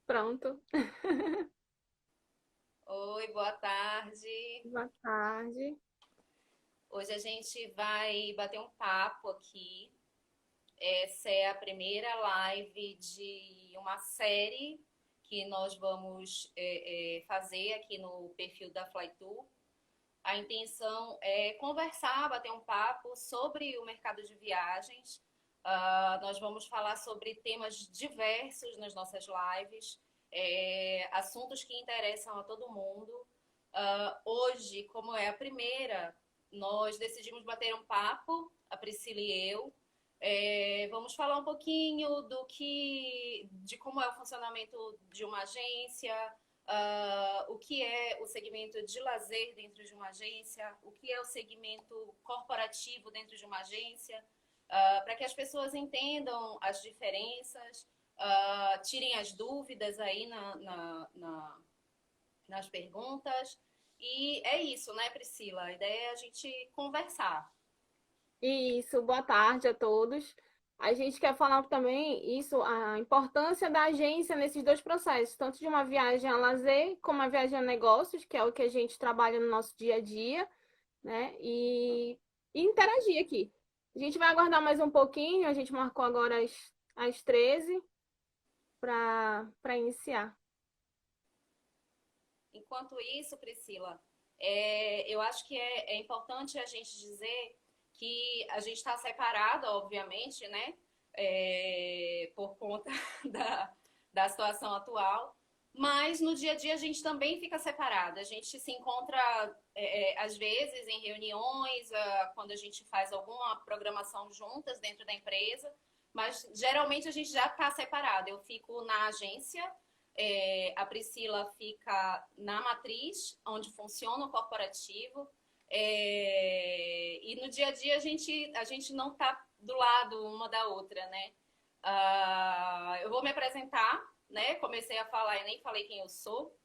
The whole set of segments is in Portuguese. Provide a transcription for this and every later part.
Pronto. Oi, boa tarde. Boa tarde. Hoje a gente vai bater um papo aqui. Essa é a primeira live de uma série que nós vamos fazer aqui no perfil da Flytour. A intenção é conversar, bater um papo sobre o mercado de viagens. Nós vamos falar sobre temas diversos nas nossas lives, assuntos que interessam a todo mundo. Hoje, como é a primeira, nós decidimos bater um papo, a Priscila e eu. Vamos falar um pouquinho de como é o funcionamento de uma agência, o que é o segmento de lazer dentro de uma agência, o que é o segmento corporativo dentro de uma agência, para que as pessoas entendam as diferenças, tirem as dúvidas aí nas perguntas. E é isso, né, Priscila? A ideia é a gente conversar. Isso, boa tarde a todos. A gente quer falar também isso, a importância da agência nesses dois processos, tanto de uma viagem a lazer como uma viagem a negócios, que é o que a gente trabalha no nosso dia a dia, né? E interagir aqui. A gente vai aguardar mais um pouquinho, a gente marcou agora às 13 para iniciar. Enquanto isso, Priscila, eu acho que é importante a gente dizer que a gente está separado, obviamente, né? Por conta da situação atual, mas no dia a dia a gente também fica separado. A gente se encontra, às vezes, em reuniões, quando a gente faz alguma programação juntas dentro da empresa, mas geralmente a gente já está separado. Eu fico na agência, a Priscila fica na matriz, onde funciona o corporativo. E no dia a dia a gente não está do lado uma da outra, né? Eu vou me apresentar, né? Comecei a falar e nem falei quem eu sou.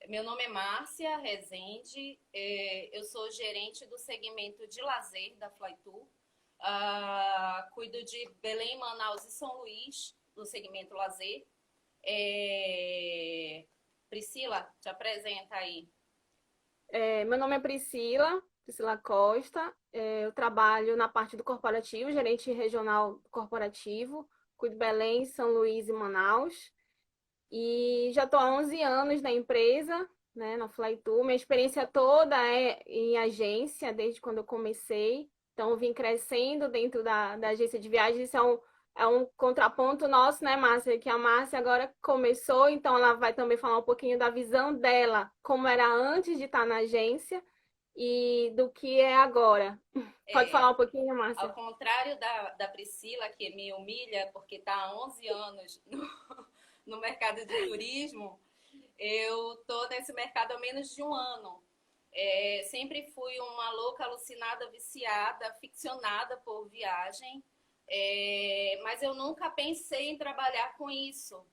Meu nome é Márcia Rezende, eu sou gerente do segmento de lazer da Flytour. Cuido de Belém, Manaus e São Luís, no segmento lazer. Priscila, te apresenta aí. Meu nome é Priscila Costa. Eu trabalho na parte do corporativo, gerente regional corporativo, cuido de Belém, São Luís e Manaus. E já estou há 11 anos na empresa, né, na Flytour. Minha experiência toda é em agência, desde quando eu comecei. Então, eu vim crescendo dentro da agência de viagens. Isso é um contraponto nosso, né, Márcia? Que a Márcia agora começou, então ela vai também falar um pouquinho da visão dela, como era antes de estar na agência e do que é agora. Pode falar É, um pouquinho, Ao Márcia? contrário da Priscila, que me humilha porque está há 11 anos no mercado de turismo, eu estou nesse mercado há menos de um ano. Sempre fui uma louca, alucinada, viciada, ficcionada por viagem, mas eu nunca pensei em trabalhar com isso.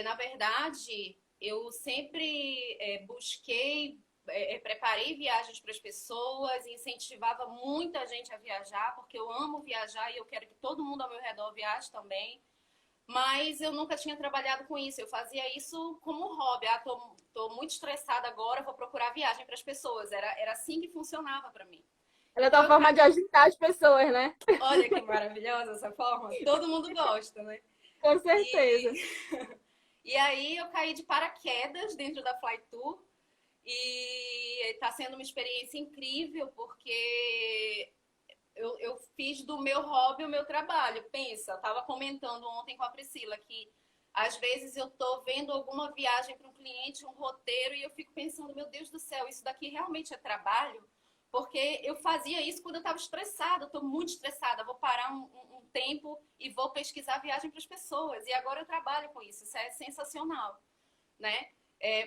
Na verdade, eu sempre busquei, preparei viagens para as pessoas, incentivava muita gente a viajar, porque eu amo viajar e eu quero que todo mundo ao meu redor viaje também. Mas eu nunca tinha trabalhado com isso. Eu fazia isso como hobby. Tô muito estressada agora, vou procurar viagem para as pessoas. Era assim que funcionava para mim. Ela é a Então tua forma de agitar as pessoas, né? olha que maravilhosa essa forma. Todo mundo gosta, né? Com certeza. E, e aí eu caí de paraquedas dentro da Flytour e está sendo uma experiência incrível porque eu fiz do meu hobby o meu trabalho. Pensa, eu estava comentando ontem com a Priscila que às vezes eu estou vendo alguma viagem para um cliente, um roteiro, e eu fico pensando, meu Deus do céu, isso daqui realmente é trabalho? Porque eu fazia isso quando eu estava estressada, eu estou muito estressada, vou parar um tempo e vou pesquisar viagem para as pessoas. E agora eu trabalho com isso é sensacional, né?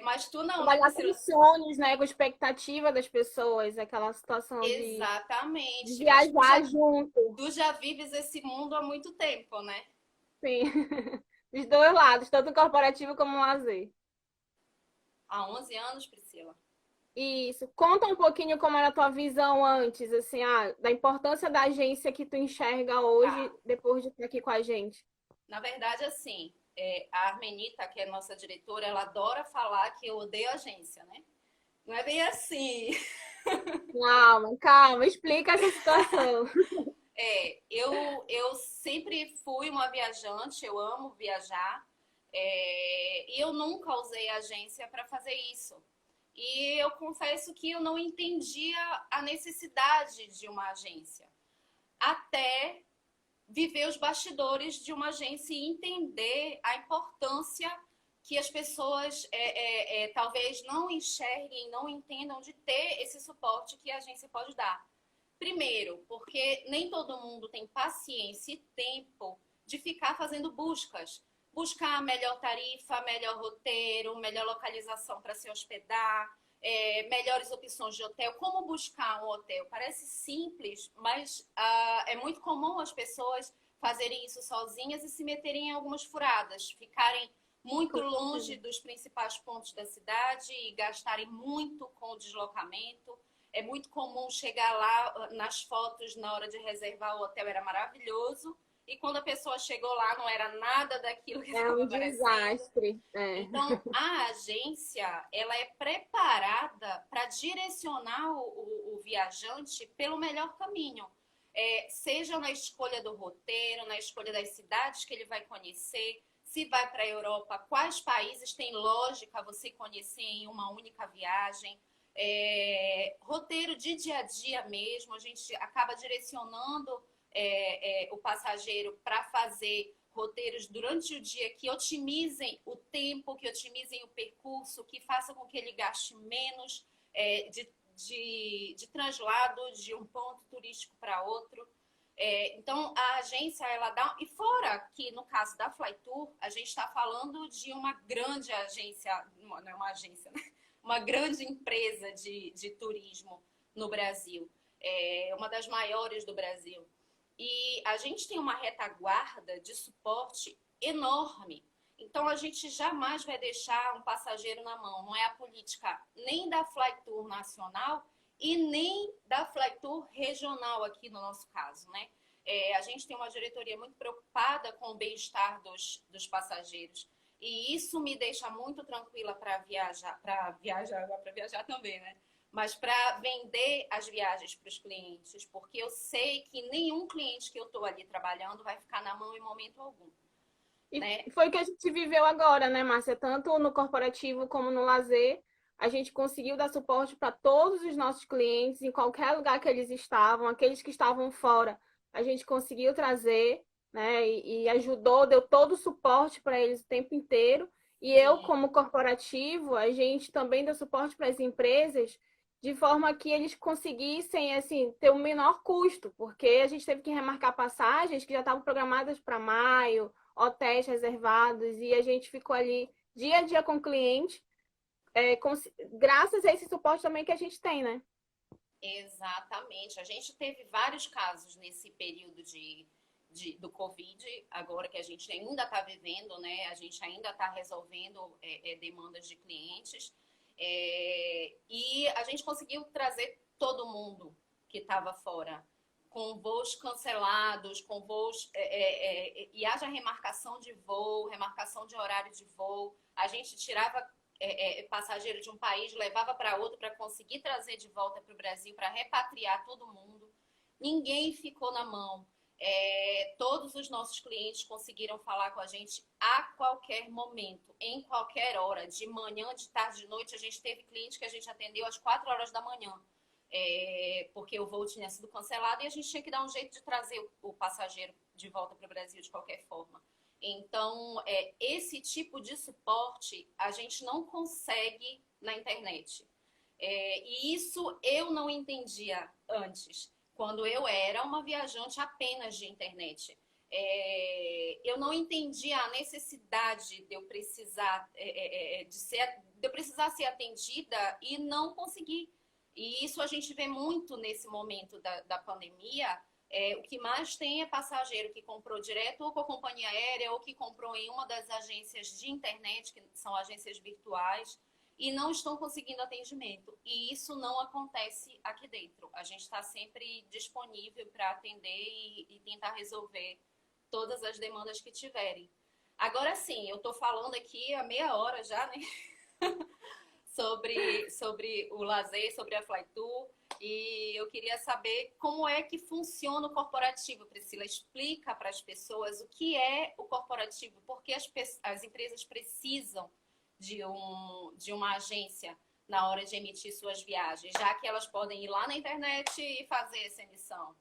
Mas tu não, né, Trabalhar com Priscila? sonhos, né? Com expectativa das pessoas, aquela situação de Exatamente, mas viajar junto. tu já vives esse mundo há muito tempo, né? Sim. Dos dois lados, tanto corporativo como lazer. Há 11 anos, Priscila. Isso. Conta um pouquinho como era a tua visão antes, assim, da importância da agência que tu enxerga Tá. hoje, depois de estar aqui com a gente. Na verdade, assim, a Armenita, que é nossa diretora, ela adora falar que eu odeio agência, né? Não é bem assim. Calma, calma, explica essa situação. Eu sempre fui uma viajante, eu amo viajar, e eu nunca usei agência para fazer isso. E eu confesso que eu não entendia a necessidade de uma agência, até viver os bastidores de uma agência e entender a importância que as pessoas talvez não enxerguem, não entendam de ter esse suporte que a agência pode dar. Primeiro, porque nem todo mundo tem paciência e tempo de ficar fazendo buscas. Buscar a melhor tarifa, melhor roteiro, melhor localização para se hospedar, melhores opções de hotel. Como buscar um hotel? Parece simples, mas é muito comum as pessoas fazerem isso sozinhas e se meterem em algumas furadas, ficarem muito longe dos principais pontos da cidade e gastarem muito com o deslocamento. É muito comum chegar lá nas fotos, na hora de reservar o hotel era maravilhoso, e quando a pessoa chegou lá não era nada daquilo que É estava um aparecendo. desastre. É. Então, a agência, ela é preparada para direcionar o viajante pelo melhor caminho. Seja na escolha do roteiro, na escolha das cidades que ele vai conhecer, se vai para a Europa, quais países tem lógica você conhecer em uma única viagem. Roteiro de dia a dia mesmo, a gente acaba direcionando o passageiro para fazer roteiros durante o dia que otimizem o tempo, que otimizem o percurso, que façam com que ele gaste menos de translado de um ponto turístico para outro. Então, a agência, ela dá... E fora que, no caso da Flytour, a gente está falando de uma grande agência, não é uma agência, né? Uma grande empresa de turismo no Brasil. Uma das maiores do Brasil. E a gente tem uma retaguarda de suporte enorme. Então, a gente jamais vai deixar um passageiro na mão. Não é a política nem da Flytour nacional e nem da Flytour regional aqui no nosso caso, né? A gente tem uma diretoria muito preocupada com o bem-estar dos passageiros. E isso me deixa muito tranquila para viajar também, né? Mas para vender as viagens para os clientes, porque eu sei que nenhum cliente que eu estou ali trabalhando vai ficar na mão em momento algum. E Né? foi o que a gente viveu agora, né, Márcia? Tanto no corporativo como no lazer, a gente conseguiu dar suporte para todos os nossos clientes, em qualquer lugar que eles estavam, aqueles que estavam fora, a gente conseguiu trazer, né, e ajudou, deu todo o suporte para eles o tempo inteiro. E eu, Sim. como corporativo, a gente também deu suporte para as empresas de forma que eles conseguissem, assim, ter o menor custo, porque a gente teve que remarcar passagens que já estavam programadas para maio, hotéis reservados, e a gente ficou ali dia a dia com o cliente, graças a esse suporte também que a gente tem, né? Exatamente. A gente teve vários casos nesse período do Covid, agora que a gente ainda está vivendo, né? A gente ainda está resolvendo demandas de clientes. E a gente conseguiu trazer todo mundo que estava fora, com voos cancelados, com voos. E haja remarcação de voo, remarcação de horário de voo. A gente tirava passageiro de um país, levava para outro para conseguir trazer de volta para o Brasil, para repatriar todo mundo. Ninguém ficou na mão. Todos os nossos clientes conseguiram falar com a gente a qualquer momento, em qualquer hora, de manhã, de tarde, de noite. A gente teve cliente que a gente atendeu às 4 horas da manhã, porque o voo tinha sido cancelado e a gente tinha que dar um jeito de trazer o passageiro de volta para o Brasil de qualquer forma. Então, esse tipo de suporte a gente não consegue na internet. E isso eu não entendia antes, quando eu era uma viajante apenas de internet. Eu não entendia a necessidade de eu precisar de eu precisar ser atendida e não conseguir. E isso a gente vê muito nesse momento da pandemia. O que mais tem é passageiro que comprou direto ou com a companhia aérea ou que comprou em uma das agências de internet, que são agências virtuais, e não estão conseguindo atendimento. E isso não acontece aqui dentro. A gente está sempre disponível para atender e tentar resolver todas as demandas que tiverem. Agora sim, eu estou falando aqui há meia hora já, né? sobre o lazer, sobre a Flytour. E eu queria saber como é que funciona o corporativo, Priscila. Explica para as pessoas o que é o corporativo, porque as empresas precisam de uma agência na hora de emitir suas viagens, já que elas podem ir lá na internet e fazer essa emissão.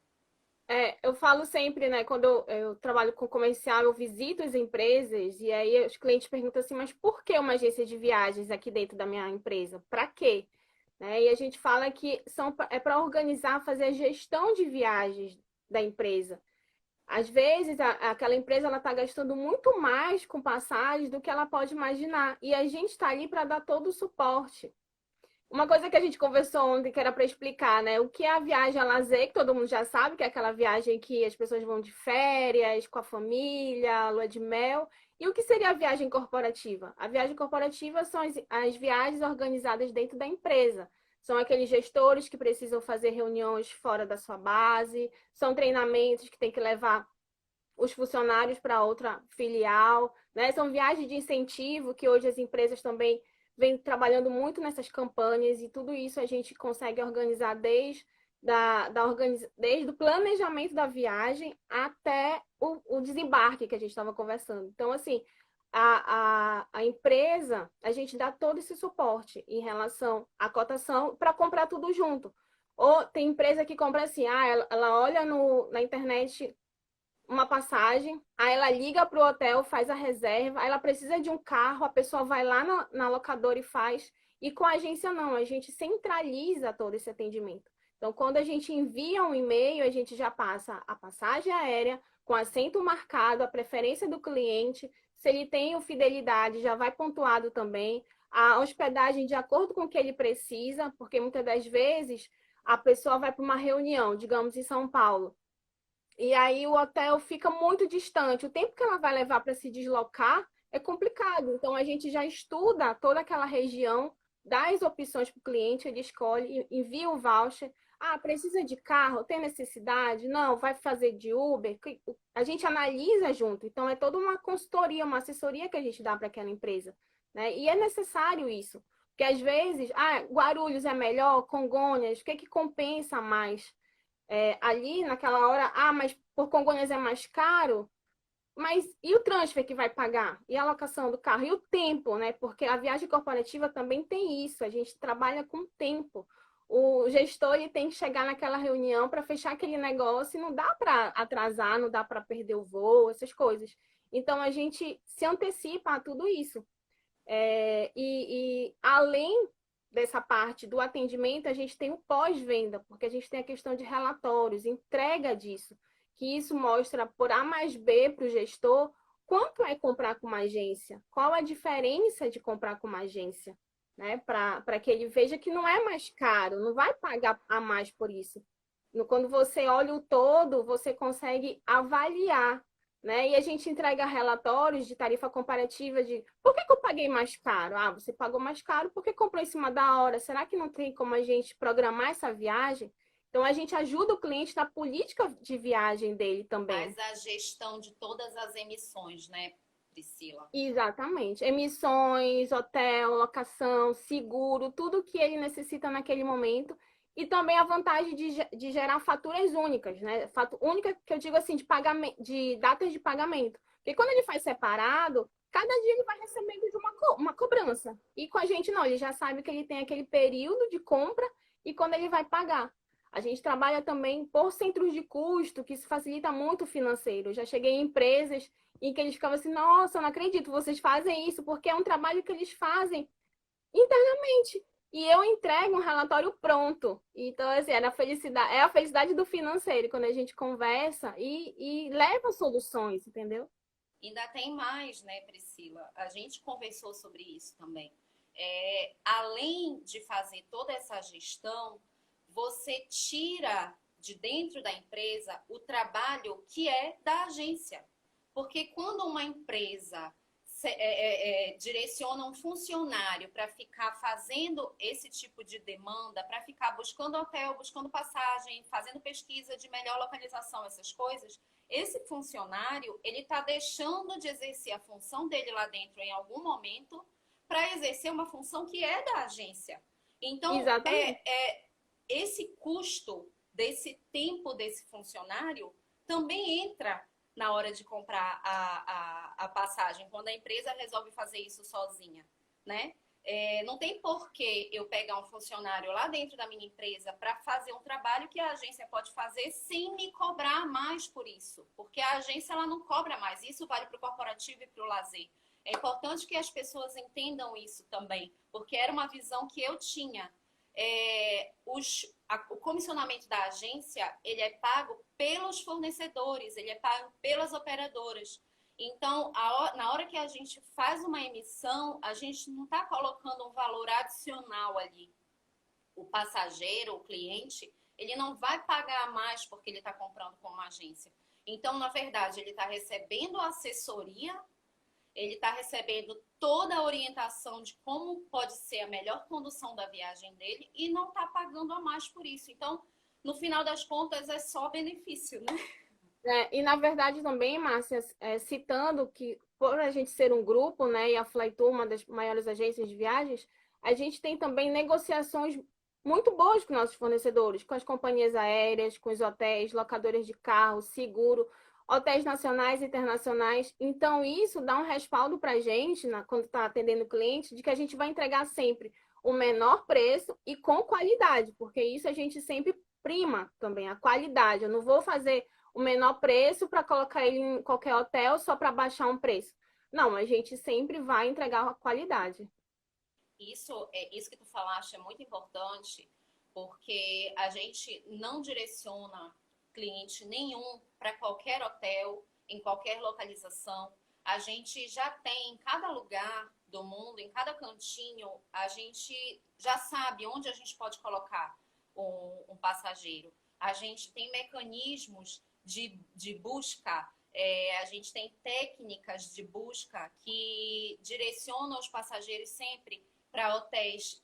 Eu falo sempre, né, quando eu trabalho com comercial, eu visito as empresas e aí os clientes perguntam assim, mas por que uma agência de viagens aqui dentro da minha empresa? Para quê? Né? E a gente fala que é para organizar, fazer a gestão de viagens da empresa. Às vezes, aquela empresa ela está gastando muito mais com passagens do que ela pode imaginar. E a gente está ali para dar todo o suporte. Uma coisa que a gente conversou ontem, que era para explicar, né? O que é a viagem a lazer, que todo mundo já sabe, que é aquela viagem que as pessoas vão de férias, com a família, lua de mel. E o que seria a viagem corporativa? A viagem corporativa são as viagens organizadas dentro da empresa. São aqueles gestores que precisam fazer reuniões fora da sua base, são treinamentos que tem que levar os funcionários para outra filial, né? São viagens de incentivo que hoje as empresas também vêm trabalhando muito nessas campanhas e tudo isso a gente consegue organizar desde o planejamento da viagem até o desembarque que a gente estava conversando. Então, assim, a empresa, a gente dá todo esse suporte em relação à cotação para comprar tudo junto. Ou tem empresa que compra assim, ela olha na internet uma passagem, aí ela liga para o hotel, faz a reserva, aí ela precisa de um carro, a pessoa vai lá na locadora e faz. E com a agência não, a gente centraliza todo esse atendimento. Então, quando a gente envia um e-mail, a gente já passa a passagem aérea com assento marcado, a preferência do cliente, se ele tem o fidelidade, já vai pontuado também, a hospedagem de acordo com o que ele precisa, porque muitas das vezes a pessoa vai para uma reunião, digamos em São Paulo, e aí o hotel fica muito distante. O tempo que ela vai levar para se deslocar é complicado. Então a gente já estuda toda aquela região, dá as opções para o cliente, ele escolhe, envia o voucher. Ah, precisa de carro? Tem necessidade? Não, vai fazer de Uber? A gente analisa junto. Então é toda uma consultoria, uma assessoria que a gente dá para aquela empresa, né? E é necessário isso. Porque às vezes, Guarulhos é melhor, Congonhas, o que que compensa mais? Ali naquela hora, mas por Congonhas é mais caro, mas e o transfer que vai pagar? E a alocação do carro? E o tempo, né? Porque a viagem corporativa também tem isso, a gente trabalha com tempo. O gestor ele tem que chegar naquela reunião para fechar aquele negócio e não dá para atrasar, não dá para perder o voo, essas coisas. Então a gente se antecipa a tudo isso. E além dessa parte do atendimento, a gente tem o pós-venda, porque a gente tem a questão de relatórios, entrega disso, que isso mostra por A mais B para o gestor quanto é comprar com uma agência, qual a diferença de comprar com uma agência, né? Para que ele veja que não é mais caro, não vai pagar a mais por isso. Quando você olha o todo, você consegue avaliar, né? E a gente entrega relatórios de tarifa comparativa de por que eu paguei mais caro? Você pagou mais caro porque comprou em cima da hora. Será que não tem como a gente programar essa viagem? Então a gente ajuda o cliente na política de viagem dele também. Faz a gestão de todas as emissões, né, Priscila? Exatamente. Emissões, hotel, locação, seguro, tudo que ele necessita naquele momento. E também a vantagem de gerar faturas únicas, né? Única que eu digo assim, de pagamento, de datas de pagamento. Porque quando ele faz separado, cada dia ele vai recebendo de uma cobrança. E com a gente não, ele já sabe que ele tem aquele período de compra e quando ele vai pagar. A gente trabalha também por centros de custo, que isso facilita muito o financeiro. Eu já cheguei em empresas em que eles ficavam assim, nossa, eu não acredito, vocês fazem isso, porque é um trabalho que eles fazem internamente. E eu entrego um relatório pronto. Então, assim, é a felicidade do financeiro, quando a gente conversa e leva soluções, entendeu? Ainda tem mais, né, Priscila? A gente conversou sobre isso também. Além de fazer toda essa gestão, você tira de dentro da empresa o trabalho que é da agência. Porque quando uma empresa direciona um funcionário para ficar fazendo esse tipo de demanda, para ficar buscando hotel, buscando passagem, fazendo pesquisa de melhor localização, essas coisas, esse funcionário, ele está deixando de exercer a função dele lá dentro em algum momento para exercer uma função que é da agência. Então, Exatamente. esse custo desse tempo desse funcionário também entra na hora de comprar a passagem, quando a empresa resolve fazer isso sozinha, né? Não tem por que eu pegar um funcionário lá dentro da minha empresa para fazer um trabalho que a agência pode fazer sem me cobrar mais por isso, porque a agência ela não cobra mais. Isso vale para o corporativo e para o lazer. É importante que as pessoas entendam isso também, porque era uma visão que eu tinha. O comissionamento da agência ele é pago pelos fornecedores, ele é pago pelas operadoras. Então, na hora que a gente faz uma emissão, a gente não está colocando um valor adicional ali. O passageiro, o cliente, ele não vai pagar mais porque ele está comprando com uma agência. Então, na verdade, ele está recebendo assessoria, ele está recebendo toda a orientação de como pode ser a melhor condução da viagem dele e não está pagando a mais por isso. Então, no final das contas, é só benefício, né? E na verdade também, Márcia, citando que por a gente ser um grupo, né, e a Flytour, uma das maiores agências de viagens, a gente tem também negociações muito boas com nossos fornecedores, com as companhias aéreas, com os hotéis, locadoras de carro, seguro, hotéis nacionais e internacionais. Então, isso dá um respaldo para a gente, quando está atendendo o cliente, de que a gente vai entregar sempre o menor preço e com qualidade, porque isso a gente sempre prima também, a qualidade. Eu não vou fazer o menor preço para colocar ele em qualquer hotel só para baixar um preço. Não, a gente sempre vai entregar a qualidade. Isso que tu falaste é muito importante, porque a gente não direciona cliente nenhum para qualquer hotel, em qualquer localização. A gente já tem em cada lugar do mundo, em cada cantinho, a gente já sabe onde a gente pode colocar um passageiro. A gente tem mecanismos de busca, a gente tem técnicas de busca que direcionam os passageiros sempre para hotéis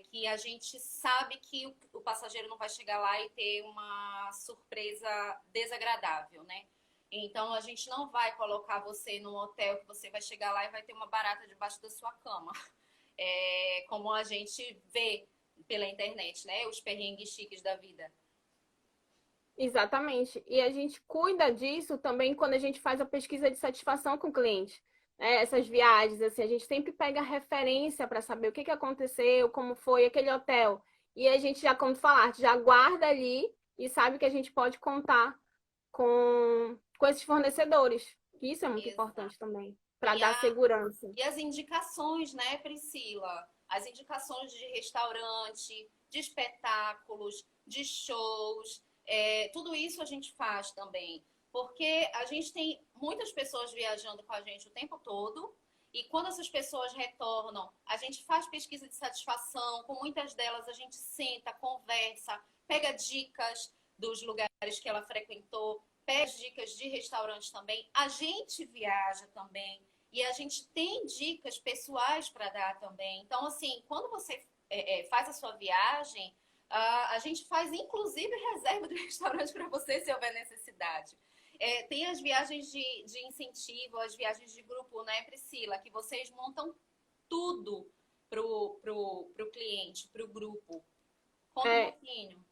que a gente sabe que o passageiro não vai chegar lá e ter uma surpresa desagradável, né? Então, a gente não vai colocar você num hotel que você vai chegar lá e vai ter uma barata debaixo da sua cama. Como a gente vê pela internet, né? Os perrengues chiques da vida. Exatamente. E a gente cuida disso também quando a gente faz a pesquisa de satisfação com o cliente. Essas viagens, assim, a gente sempre pega referência para saber o que que aconteceu, como foi aquele hotel. E a gente já, como falar, já guarda ali e sabe que a gente pode contar com esses fornecedores. Isso é muito Exato. importante também, para E, dar segurança. e as indicações, né, Priscila? As indicações de restaurante, de espetáculos, de shows, tudo isso a gente faz também. Porque a gente tem muitas pessoas viajando com a gente o tempo todo, e quando essas pessoas retornam, a gente faz pesquisa de satisfação, com muitas delas a gente senta, conversa, pega dicas dos lugares que ela frequentou, pega dicas de restaurantes também. A gente viaja também. E a gente tem dicas pessoais para dar também. Então, assim, quando você faz a sua viagem, a gente faz inclusive reserva de restaurante para você se houver necessidade. Tem as viagens de incentivo, as viagens de grupo, né, Priscila? Que vocês montam tudo pro cliente, pro grupo. Conta um É, pouquinho.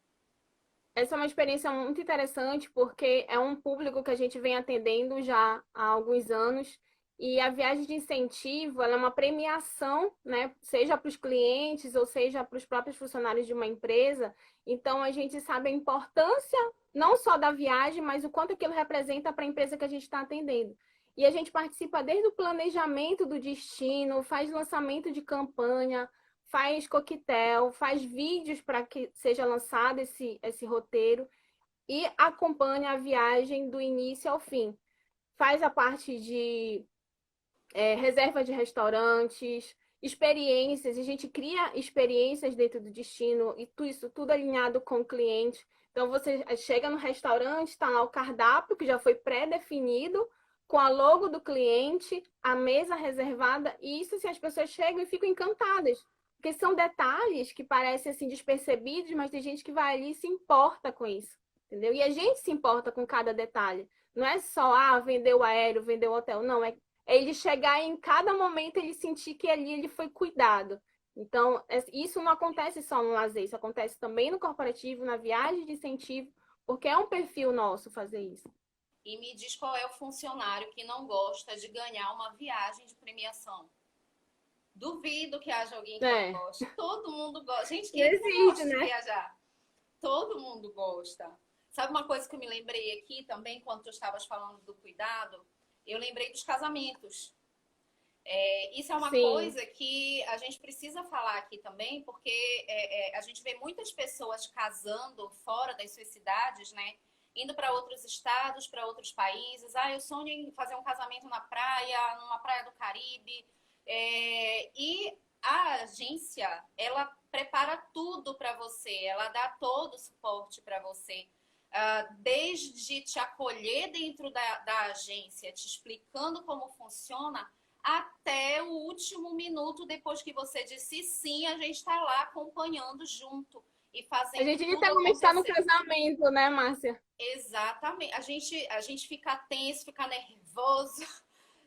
Essa é uma experiência muito interessante porque é um público que a gente vem atendendo já há alguns anos e a viagem de incentivo ela é uma premiação, né? Seja para os clientes ou seja para os próprios funcionários de uma empresa. Então a gente sabe a importância não só da viagem, mas o quanto aquilo representa para a empresa que a gente está atendendo. E a gente participa desde o planejamento do destino, faz lançamento de campanha, faz coquetel, faz vídeos para que seja lançado esse roteiro e acompanha a viagem do início ao fim. Faz a parte de reserva de restaurantes, experiências, a gente cria experiências dentro do destino e isso tudo alinhado com o cliente. Então você chega no restaurante, está lá o cardápio que já foi pré-definido, com a logo do cliente, a mesa reservada, e isso assim, as pessoas chegam e ficam encantadas. Porque são detalhes que parecem assim despercebidos, mas tem gente que vai ali e se importa com isso, entendeu? E a gente se importa com cada detalhe. Não é só, vender o aéreo, vender o hotel. Não, é ele chegar e em cada momento ele sentir que ali ele foi cuidado. Então, isso não acontece só no lazer, isso acontece também no corporativo, na viagem de incentivo, porque é um perfil nosso fazer isso. E me diz qual é o funcionário que não gosta de ganhar uma viagem de premiação. Duvido que haja alguém que não É, goste. Todo mundo gosta. Gente, não quem é que não existe, gosta de né? viajar? Todo mundo gosta. Sabe uma coisa que eu me lembrei aqui também, quando tu estavas falando do cuidado? Eu lembrei dos casamentos. Isso é uma Sim. coisa que a gente precisa falar aqui também, porque a gente vê muitas pessoas casando fora das suas cidades, né? Indo para outros estados, para outros países. Eu sonho em fazer um casamento na praia, numa praia do Caribe. E a agência, ela prepara tudo para você, ela dá todo o suporte para você. Desde te acolher dentro da agência, te explicando como funciona, até o último minuto depois que você disse sim, a gente está lá acompanhando junto e A fazendo gente tudo literalmente está no acontecer. casamento, né, Márcia? Exatamente. A gente fica tenso, fica nervoso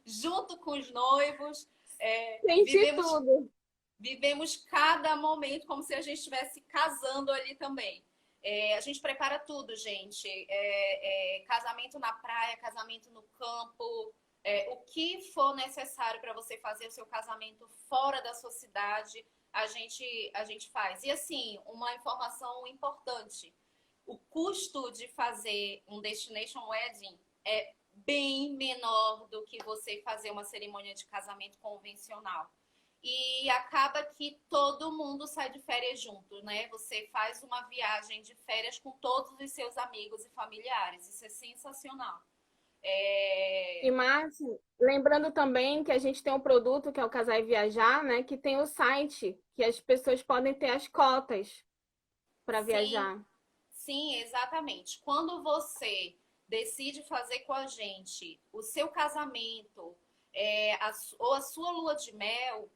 junto com os noivos. Senti Vivemos, tudo. vivemos cada momento como se a gente estivesse casando ali também. A gente prepara tudo, gente. Casamento na praia, casamento no campo, o que for necessário para você fazer o seu casamento fora da sua cidade, a gente faz. E assim, uma informação importante: o custo de fazer um destination wedding é bem menor do que você fazer uma cerimônia de casamento convencional. E acaba que todo mundo sai de férias junto, né? Você faz uma viagem de férias com todos os seus amigos e familiares. Isso é sensacional. E, É... Márcia, lembrando também que a gente tem um produto que é o Casar e Viajar, né? Que tem o site que as pessoas podem ter as cotas para Sim, viajar. sim, exatamente. Quando você decide fazer com a gente o seu casamento, ou a sua lua de mel,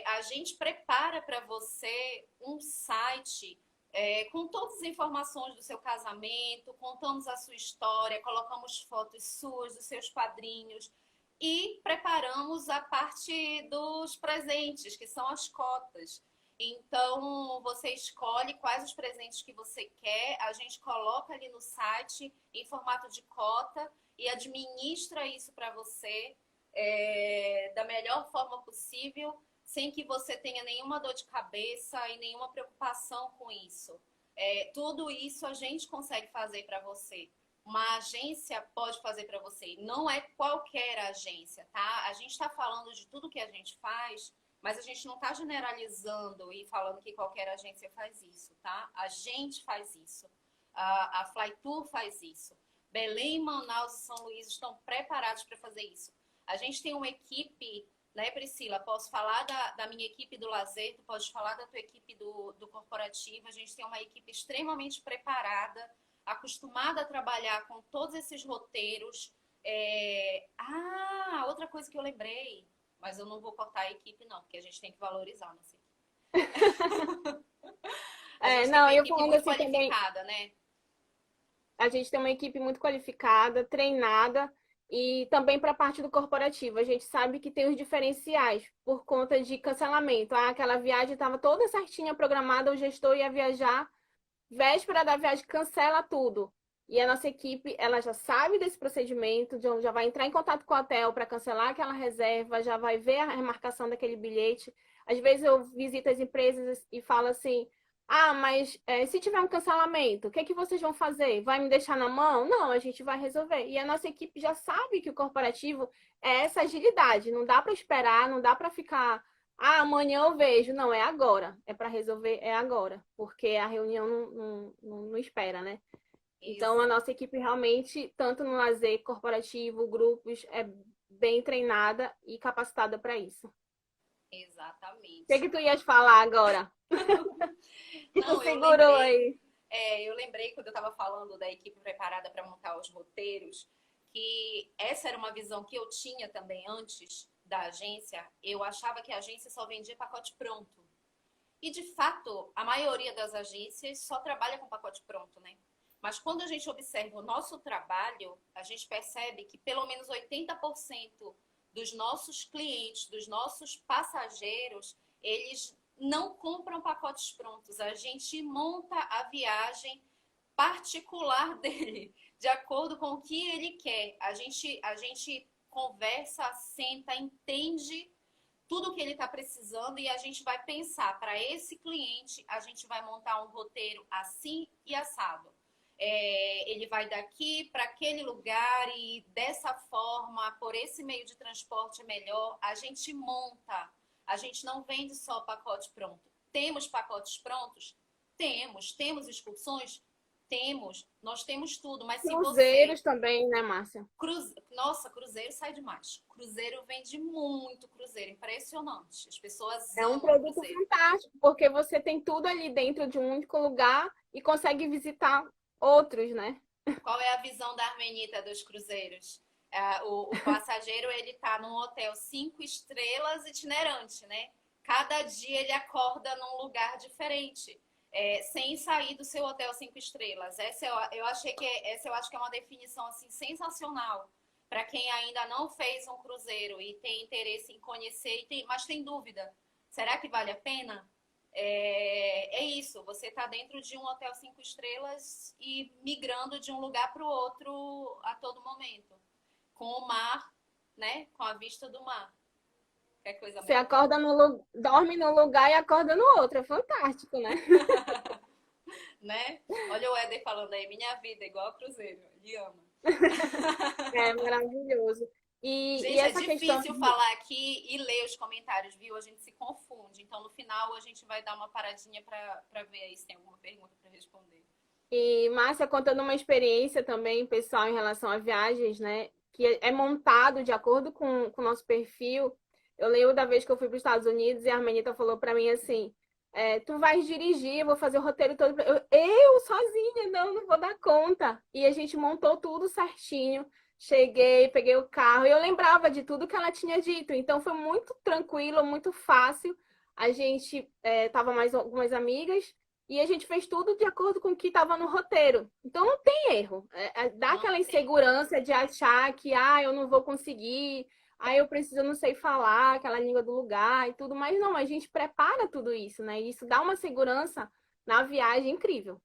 a gente prepara para você um site com todas as informações do seu casamento, contamos a sua história, colocamos fotos suas, dos seus padrinhos e preparamos a parte dos presentes, que são as cotas. Então, você escolhe quais os presentes que você quer, a gente coloca ali no site em formato de cota e administra isso para você da melhor forma possível, sem que você tenha nenhuma dor de cabeça e nenhuma preocupação com isso. Tudo isso a gente consegue fazer para você. Uma agência pode fazer para você. Não é qualquer agência, tá? A gente está falando de tudo que a gente faz, mas a gente não está generalizando e falando que qualquer agência faz isso, tá? A gente faz isso. A Flytour faz isso. Belém, Manaus e São Luís estão preparados para fazer isso. A gente tem uma equipe, né, Priscila? Posso falar da minha equipe do lazer, tu pode falar da tua equipe do corporativo. A gente tem uma equipe extremamente preparada, acostumada a trabalhar com todos esses roteiros. Outra coisa que eu lembrei, mas eu não vou cortar a equipe, não, porque a gente tem que valorizar a nossa equipe. A gente tem Não, uma eu equipe falando muito assim também, qualificada, né? a gente tem uma equipe muito qualificada, treinada, e também para a parte do corporativo. A gente sabe que tem os diferenciais por conta de cancelamento. Aquela viagem estava toda certinha programada, o gestor ia viajar, véspera da viagem cancela tudo. E a nossa equipe, ela já sabe desse procedimento, já vai entrar em contato com o hotel para cancelar aquela reserva, já vai ver a remarcação daquele bilhete. Às vezes eu visito as empresas e falo assim: mas se tiver um cancelamento, o que é que vocês vão fazer? Vai me deixar na mão? Não, a gente vai resolver. E a nossa equipe já sabe que o corporativo é essa agilidade, não dá para esperar, não dá para ficar amanhã eu vejo. Não, é agora. É para resolver, é agora. Porque a reunião não espera, né? Então, a Ex nossa equipe realmente, tanto no lazer corporativo, grupos, é bem treinada e capacitada para isso. O que exatamente. tu ias falar agora? Que tu Não, eu segurou lembrei. aí. Eu lembrei quando eu estava falando da equipe preparada para montar os roteiros, que essa era uma visão que eu tinha também antes da agência. Eu achava que a agência só vendia pacote pronto. E de fato, a maioria das agências só trabalha com pacote pronto, né? Mas quando a gente observa o nosso trabalho, a gente percebe que pelo menos 80% dos nossos clientes, dos nossos passageiros, eles não compram pacotes prontos. A gente monta a viagem particular dele, de acordo com o que ele quer. A gente conversa, senta, entende tudo o que ele está precisando e a gente vai pensar, para esse cliente, a gente vai montar um roteiro assim e assado. Ele vai daqui para aquele lugar e dessa forma, por esse meio de transporte é melhor. A gente monta, a gente não vende só pacote pronto. Temos pacotes prontos? Temos. Temos excursões? Temos. Nós temos tudo, mas se você... Cruzeiros também, né, Márcia? Nossa, cruzeiro sai demais. Cruzeiro vende muito cruzeiro, impressionante. As pessoas É um amam produto cruzeiro. fantástico, porque você tem tudo ali dentro de um único lugar e consegue visitar outros, né? Qual é a visão da Armenita dos cruzeiros? O passageiro, ele tá num hotel 5 estrelas itinerante, né? Cada dia ele acorda num lugar diferente, sem sair do seu hotel 5 estrelas. Essa eu acho que é uma definição assim sensacional para quem ainda não fez um cruzeiro e tem interesse em conhecer, mas tem dúvida. Será que vale a pena? É isso, você está dentro de um hotel 5 estrelas e migrando de um lugar para o outro a todo momento, com o mar, né? Com a vista do mar. Que coisa Você melhor. acorda dorme num lugar e acorda no outro. É fantástico, né? Né? Olha o Éder falando aí, minha vida é igual a cruzeiro, ele ama. É maravilhoso. E Gente, é essa questão difícil falar aqui e ler os comentários, viu? A gente se confunde. Então, no final, a gente vai dar uma paradinha para ver aí se tem alguma pergunta para responder. E Márcia contando uma experiência também pessoal em relação a viagens, né? Que é montado de acordo com o nosso perfil. Eu lembro da vez que eu fui para os Estados Unidos e a Armenita falou para mim assim: tu vais dirigir, eu vou fazer o roteiro todo. Eu sozinha, não vou dar conta. E a gente montou tudo certinho. Cheguei, peguei o carro e eu lembrava de tudo que ela tinha dito. Então foi muito tranquilo, muito fácil. A gente tava mais algumas amigas. E a gente fez tudo de acordo com o que estava no roteiro. Então não tem erro. Dá Não aquela tem. insegurança de achar que eu não vou conseguir, eu preciso, eu não sei falar aquela língua do lugar e tudo, mas não, a gente prepara tudo isso, né? E isso dá uma segurança na viagem incrível.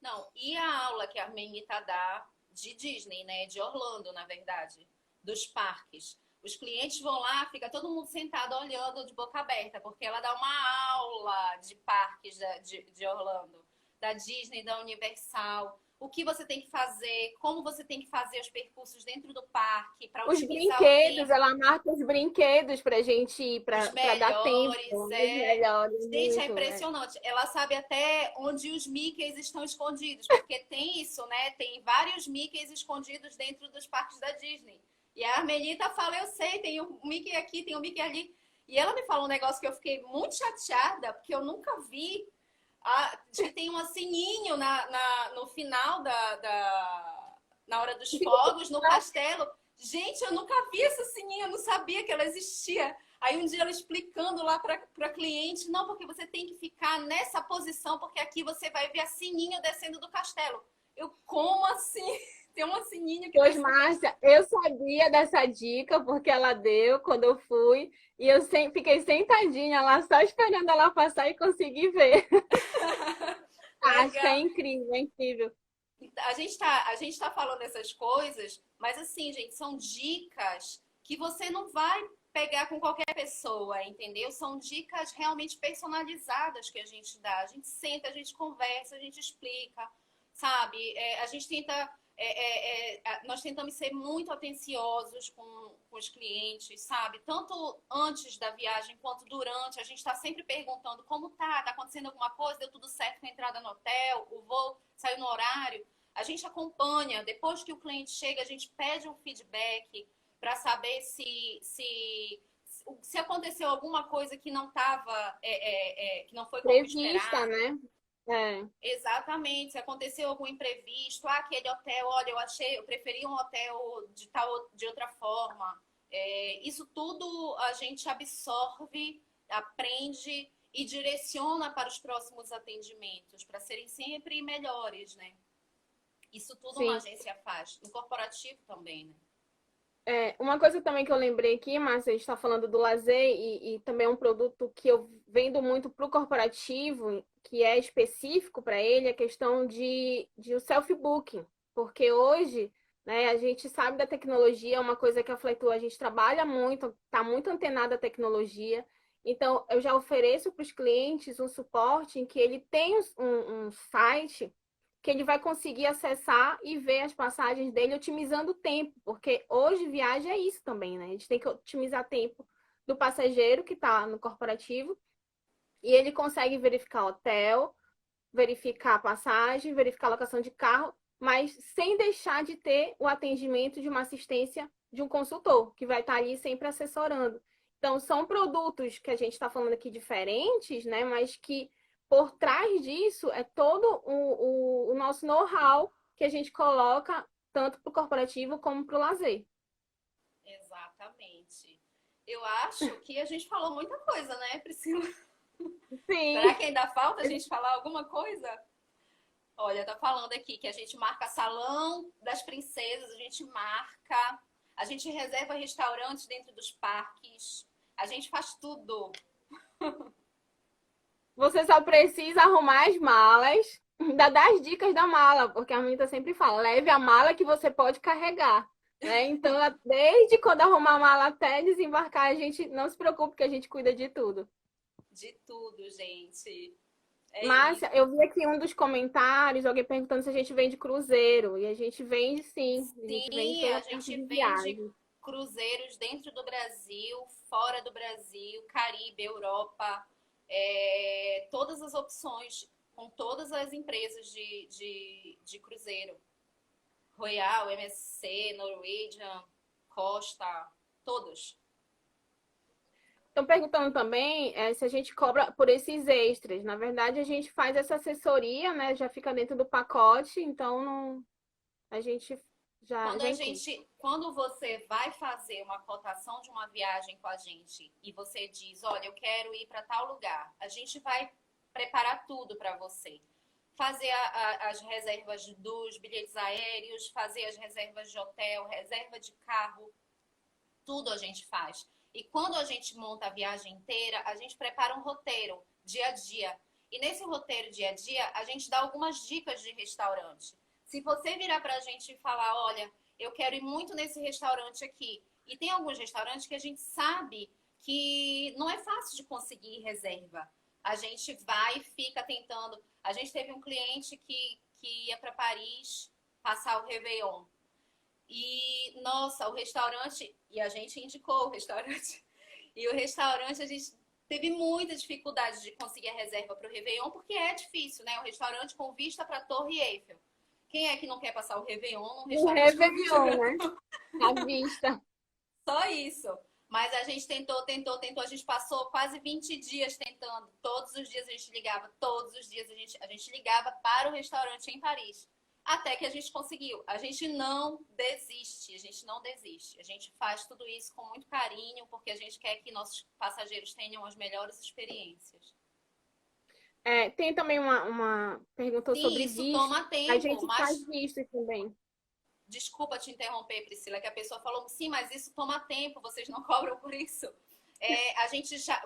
Não, e a aula que a Armenita dá de Disney, né? De Orlando, na verdade, dos parques. Os clientes vão lá, fica todo mundo sentado olhando de boca aberta, porque ela dá uma aula de parques de Orlando, da Disney, da Universal. O que você tem que fazer, como você tem que fazer os percursos dentro do parque para Os otimizar o brinquedos, tempo. ela marca os brinquedos pra gente ir, Os pra dar tempo. melhores, Os melhores, Gente, é muito. impressionante. Ela sabe até onde os Mickeys estão escondidos, porque tem isso, né? Tem vários Mickeys escondidos dentro dos parques da Disney. E a Armenita fala, eu sei, tem um Mickey aqui, tem um Mickey ali. E ela me fala um negócio que eu fiquei muito chateada, porque eu nunca vi. Que tem um sininho no final na hora dos fogos, no castelo. Gente, eu nunca vi essa sininho, eu não sabia que ela existia. Aí um dia ela explicando lá para cliente, não, porque você tem que ficar nessa posição, porque aqui você vai ver a sininho descendo do castelo. Eu, como assim? Tem uma sininho que Pois, desce do castelo. Márcia, eu sabia dessa dica porque ela deu quando eu fui e eu fiquei sentadinha lá só esperando ela passar e consegui ver. Acho que é Legal. incrível, é incrível. A gente tá falando essas coisas, mas assim, gente, são dicas que você não vai pegar com qualquer pessoa, entendeu? São dicas realmente personalizadas que a gente dá. A gente senta, a gente conversa, a gente explica, sabe? Nós tentamos ser muito atenciosos com os clientes, sabe? Tanto antes da viagem quanto durante. A gente está sempre perguntando como tá, tá acontecendo alguma coisa, deu tudo certo com a entrada no hotel, o voo saiu no horário. A gente acompanha, depois que o cliente chega, a gente pede um feedback para saber se aconteceu alguma coisa que não estava, que não foi como Prevista, esperado. né? É. Exatamente, se aconteceu algum imprevisto, aquele hotel, olha, eu preferi um hotel de outra forma. Isso tudo a gente absorve, aprende e direciona para os próximos atendimentos, para serem sempre melhores, né? Isso tudo uma Sim. agência faz. No corporativo também, né? Uma coisa também que eu lembrei aqui, Márcia, a gente está falando do lazer e também é um produto que eu vendo muito para o corporativo, que é específico para ele, a questão de o self-booking. Porque hoje, né, a gente sabe da tecnologia, é uma coisa que a Fletur, a gente trabalha muito, está muito antenada à tecnologia. Então, eu já ofereço para os clientes um suporte em que ele tem um site que ele vai conseguir acessar e ver as passagens dele otimizando o tempo, porque hoje viagem é isso também, né? A gente tem que otimizar tempo do passageiro que está no corporativo e ele consegue verificar hotel, verificar a passagem, verificar a locação de carro, mas sem deixar de ter o atendimento de uma assistência de um consultor, que vai estar ali sempre assessorando. Então, são produtos que a gente está falando aqui diferentes, né? Mas que por trás disso é todo o nosso know-how que a gente coloca tanto para o corporativo como para o lazer. Exatamente. Eu acho que a gente falou muita coisa, né, Priscila? Será Sim. que ainda falta a gente falar alguma coisa? Olha, tá falando aqui que a gente marca salão das princesas, a gente reserva restaurantes dentro dos parques, a gente faz tudo. Você só precisa arrumar as malas, ainda dá as dicas da mala, porque a Anitta sempre fala, leve a mala que você pode carregar, né? Então, desde quando arrumar a mala até desembarcar, a gente não se preocupe que a gente cuida de tudo. De tudo, gente. É Márcia, isso. eu vi aqui um dos comentários, alguém perguntando se a gente vende cruzeiro, e a gente vende sim, a gente vende Sim, toda a a parte gente de vende viagem. cruzeiros dentro do Brasil, fora do Brasil, Caribe, Europa, todas as opções, com todas as empresas de cruzeiro. Royal, MSC, Norwegian, Costa, todos. Estão perguntando também se a gente cobra por esses extras. Na verdade, a gente faz essa assessoria, né? Já fica dentro do pacote, então não, a gente já inclui. Quando você vai fazer uma cotação de uma viagem com a gente e você diz, olha, eu quero ir para tal lugar, a gente vai preparar tudo para você. Fazer as reservas dos bilhetes aéreos, fazer as reservas de hotel, reserva de carro, tudo a gente faz. E quando a gente monta a viagem inteira, a gente prepara um roteiro, dia a dia. E nesse roteiro, dia a dia, a gente dá algumas dicas de restaurante. Se você virar pra gente e falar, olha, eu quero ir muito nesse restaurante aqui, e tem alguns restaurantes que a gente sabe que não é fácil de conseguir reserva. A gente vai e fica tentando. A gente teve um cliente que ia para Paris passar o Réveillon. E, nossa, o restaurante, e a gente indicou o restaurante, e o restaurante a gente teve muita dificuldade de conseguir a reserva para o Réveillon, porque é difícil, né? O restaurante com vista para a Torre Eiffel. Quem é que não quer passar o Réveillon num O restaurante com vista Réveillon, para né? À vista. só isso? Mas a gente tentou. A gente passou quase 20 dias tentando. Todos os dias a gente ligava, todos os dias a gente ligava para o restaurante em Paris. Até que a gente conseguiu. A gente não desiste, a gente não desiste. A gente faz tudo isso com muito carinho, porque a gente quer que nossos passageiros tenham as melhores experiências. Tem também uma pergunta Sim, sobre isso visto. toma A tempo, gente faz mas visto também. desculpa te interromper, Priscila, que a pessoa falou, sim, mas isso toma tempo, vocês não cobram por isso.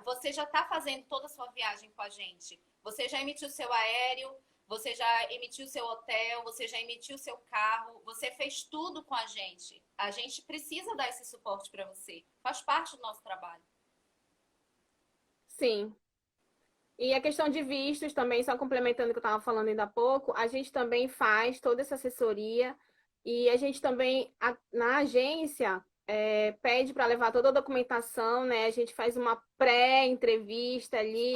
Você já está fazendo toda a sua viagem com a gente. Você já emitiu seu aéreo, você já emitiu seu hotel, você já emitiu seu carro, você fez tudo com a gente. A gente precisa dar esse suporte para você. Faz parte do nosso trabalho. Sim. E a questão de vistos também, só complementando o que eu estava falando ainda há pouco, a gente também faz toda essa assessoria e a gente também, na agência, pede para levar toda a documentação, né? A gente faz uma pré-entrevista ali,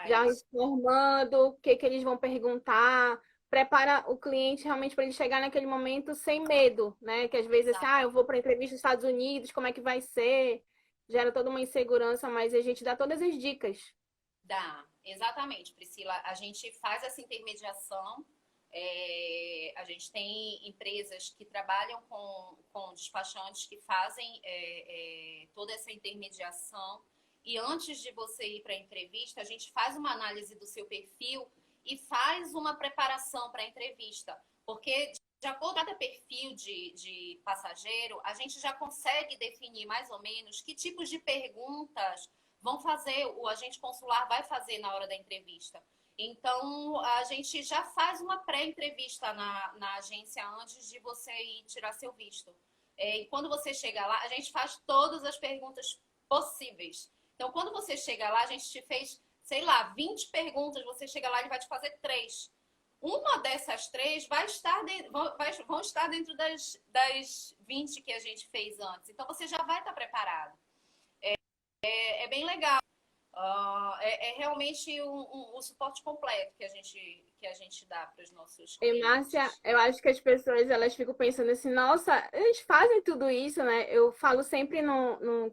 já Faz. informando o que que eles vão perguntar, prepara o cliente realmente para ele chegar naquele momento sem medo, né? Que às vezes assim, eu vou Exatamente. para entrevista nos Estados Unidos, como é que vai ser? Gera toda uma insegurança, mas a gente dá todas as dicas. Dá, exatamente, Priscila. A gente faz essa intermediação. A gente tem empresas que trabalham com despachantes que fazem toda essa intermediação. E antes de você ir para a entrevista, a gente faz uma análise do seu perfil e faz uma preparação para a entrevista. Porque de acordo com cada perfil de passageiro, a gente já consegue definir mais ou menos que tipos de perguntas vão fazer, o agente consular vai fazer na hora da entrevista. Então, a gente já faz uma pré-entrevista na agência antes de você ir tirar seu visto. E quando você chega lá, a gente faz todas as perguntas possíveis. Então, quando você chega lá, a gente te fez, sei lá, 20 perguntas, você chega lá e ele vai te fazer 3. Uma dessas 3 vão estar dentro das 20 que a gente fez antes. Então, você já vai estar preparado. É bem legal. É realmente um suporte completo que a gente dá para os nossos E, Márcia, clientes. eu acho que as pessoas elas ficam pensando assim, nossa, eles fazem tudo isso, né? Eu falo sempre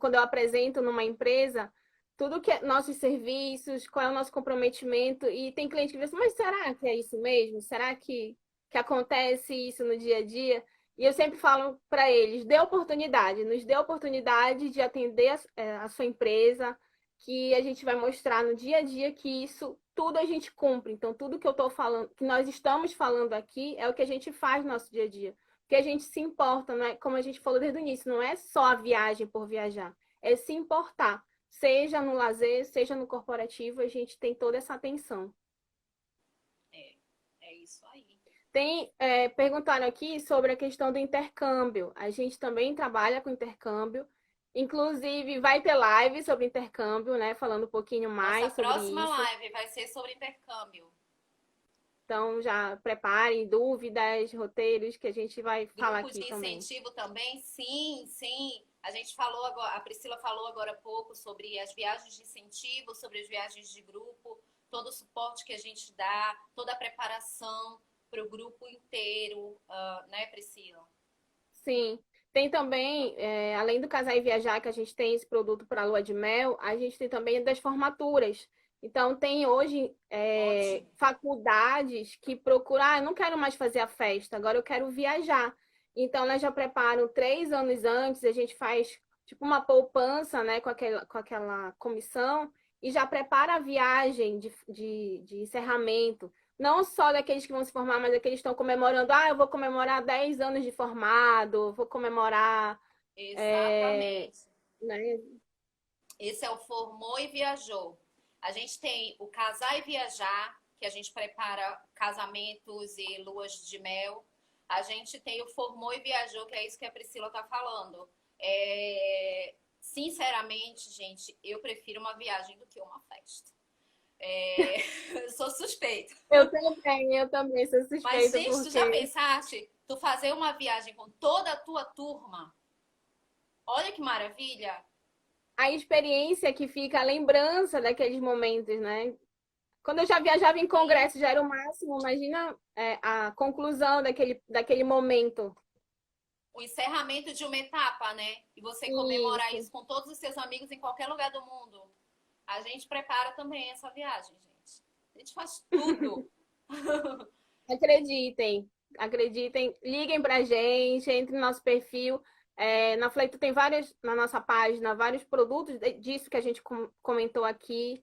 quando eu apresento numa empresa, tudo que é nossos serviços, qual é o nosso comprometimento, e tem cliente que diz assim, mas será que é isso mesmo? Será que acontece isso no dia a dia? E eu sempre falo para eles, dê oportunidade, nos dê oportunidade de atender a sua empresa, que a gente vai mostrar no dia a dia que isso tudo a gente cumpre. Então, tudo que eu estou falando, que nós estamos falando aqui, é o que a gente faz no nosso dia a dia. Porque a gente se importa, não é, como a gente falou desde o início, não é só a viagem por viajar, é se importar. Seja no lazer, seja no corporativo, a gente tem toda essa atenção. É isso aí. Perguntaram aqui sobre a questão do intercâmbio. A gente também trabalha com intercâmbio. Inclusive, vai ter live sobre intercâmbio, né? Falando um pouquinho Nossa mais sobre próxima isso. live vai ser sobre intercâmbio. Então, já preparem dúvidas, roteiros, que a gente vai falar Grupo aqui de também. incentivo também? Sim, sim. A gente falou agora, a Priscila falou agora há pouco sobre as viagens de incentivo, sobre as viagens de grupo, todo o suporte que a gente dá, toda a preparação para o grupo inteiro, né, Priscila? Sim. Tem também, além do Casar e Viajar, que a gente tem esse produto para a lua de mel, a gente tem também das formaturas. Então, tem hoje Ótimo. faculdades que procuram, eu não quero mais fazer a festa, agora eu quero viajar. Então, elas já preparam 3 anos antes, a gente faz tipo uma poupança, né, com aquela comissão, e já prepara a viagem de encerramento. Não só daqueles que vão se formar, mas daqueles que estão comemorando. Ah, eu vou comemorar 10 anos de formado, vou comemorar. é, Exatamente. né? Esse é o Formou e Viajou. A gente tem o Casar e Viajar, que a gente prepara casamentos e luas de mel. A gente tem o Formou e Viajou, que é isso que a Priscila está falando. Sinceramente, gente, eu prefiro uma viagem do que uma festa. Eu sou suspeita. Eu também sou Mas, suspeita, gente, tu já porque pensaste tu fazer uma viagem com toda a tua turma? Olha que maravilha! a experiência que fica, a lembrança daqueles momentos, né? Quando eu já viajava em Sim. congresso, já era o máximo. Imagina, a conclusão daquele momento. O encerramento de uma etapa, né? E você comemorar Isso. isso com todos os seus amigos em qualquer lugar do mundo. A gente prepara também essa viagem, gente. A gente faz tudo. Acreditem, acreditem, liguem pra gente, entre no nosso perfil. Na Fleito tem várias, na nossa página, vários produtos disso que a gente comentou aqui.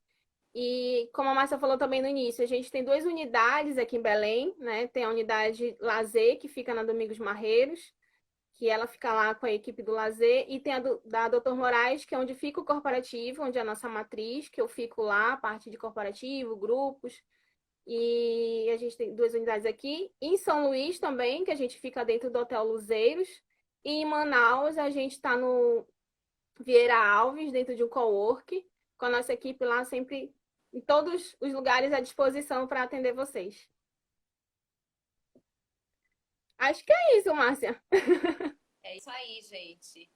E como a Márcia falou também no início, a gente tem 2 unidades aqui em Belém, né? Tem a unidade Lazer, que fica na Domingos Marreiros, que ela fica lá com a equipe do Lazer, e tem da Doutor Moraes, que é onde fica o corporativo, onde é a nossa matriz, que eu fico lá, parte de corporativo, grupos. E a gente tem 2 unidades aqui. Em São Luís também, que a gente fica dentro do Hotel Luzeiros. E em Manaus, a gente está no Vieira Alves, dentro de um cowork, com a nossa equipe lá sempre em todos os lugares à disposição para atender vocês. Acho que é isso, Márcia. É isso aí, gente.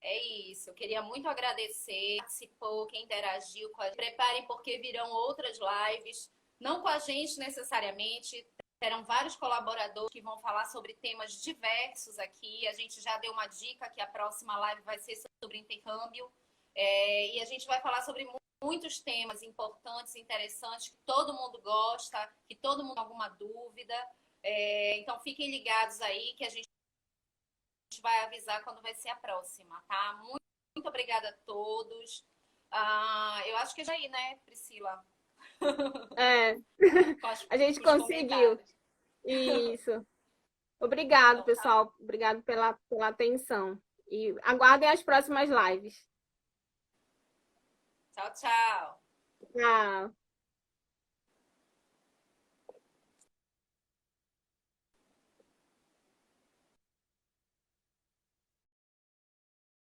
É isso. Eu queria muito agradecer, participou, quem interagiu com a gente. Preparem porque virão outras lives, não com a gente necessariamente. Terão vários colaboradores que vão falar sobre temas diversos aqui. A gente já deu uma dica que a próxima live vai ser sobre intercâmbio. E a gente vai falar sobre muitos temas importantes, interessantes, que todo mundo gosta, que todo mundo tem alguma dúvida. Então fiquem ligados aí que a gente vai avisar quando vai ser a próxima, tá? Muito, muito obrigada a todos. Eu acho que já aí, né, Priscila? É, Com a gente os conseguiu. comentários. Isso. Obrigado, Então tá. pessoal. Obrigado pela atenção. E aguardem as próximas lives. Tchau, tchau. Tchau.